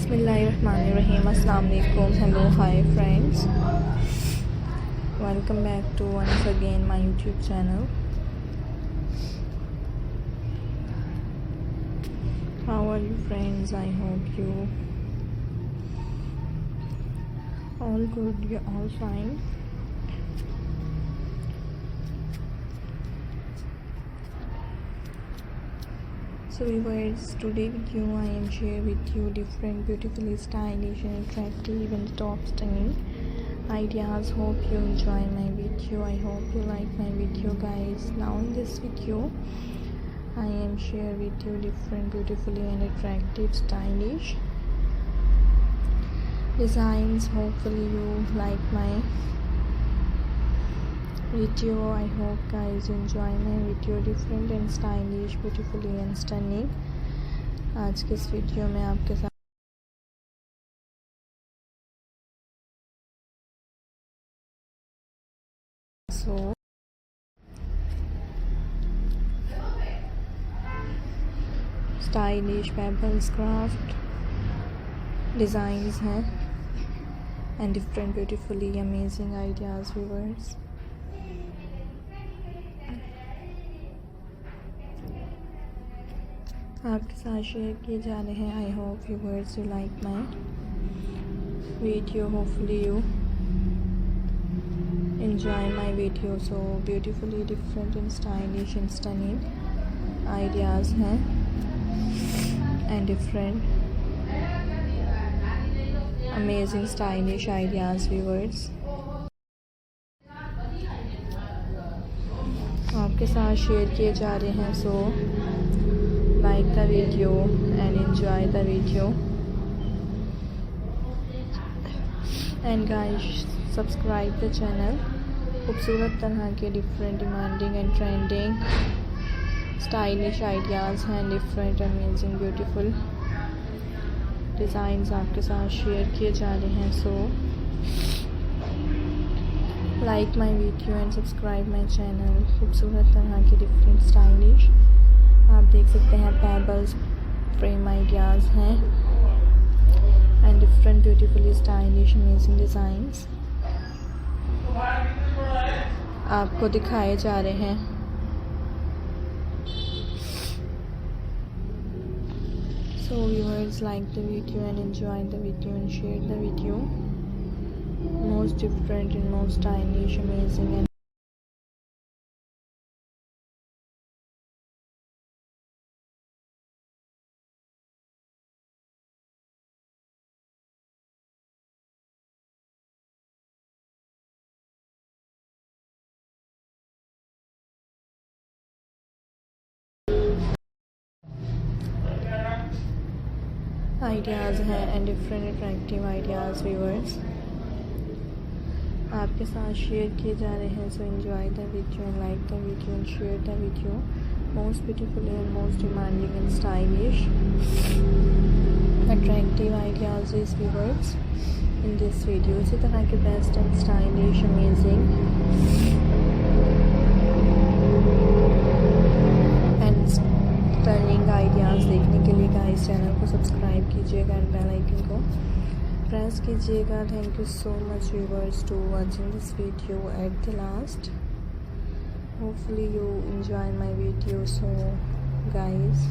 Bismillahirrahmanirrahim. Assalamu alaikum. Hello, hi friends. Welcome back to once again my YouTube channel. How are you friends? I hope you all good, you're all fine. So viewers, today with you I am share with you different beautifully stylish and attractive and top stunning ideas. Hope you enjoy my video. I hope you like my video guys. Now in this video I am share with you different beautifully and attractive stylish designs. Hopefully you like my video. I hope guys enjoy my video. different and stylish, beautifully and stunning. आज के इस video में आपके साथ stylish pebbles craft designs हैं and different beautifully amazing ideas viewers. आपके साथ share किए जा रहे हैं. I hope viewers you like my video. Hopefully you enjoy my video. So beautifully different and stylish and stunning ideas हैं and different amazing stylish ideas viewers. आपके साथ share किए जा रहे हैं. So like the video and enjoy the video and guys subscribe the channel. खूबसूरत तरह के different demanding and trending stylish ideas हैं. डिफरेंट अमेजिंग ब्यूटीफुल डिज़ाइंस आपके साथ शेयर किए जा रहे हैं. So like my video and subscribe my channel. खूबसूरत तरह के डिफरेंट स्टाइलिश आप देख सकते हैं पेबल्स फ्रेम आइडियाज़ हैं and different beautifully stylish amazing designs आपको दिखाए जा रहे हैं. So viewers, like the video and enjoy the video and share the video. Most different and most stylish, amazing and ideas हैं and different attractive ideas viewers आपके साथ share किए जा रहे हैं. So enjoy the video and like the video and share the video. Most beautiful and most demanding and stylish attractive ideas is viewers in this video. इसी तरह के best and stylish amazing stunning ideas देखने के लिए guys channel को subscribe कीजिएगा and bell icon को press कीजिएगा. Thank you so much viewers to watching this video at the last. Hopefully you enjoy my video. So guys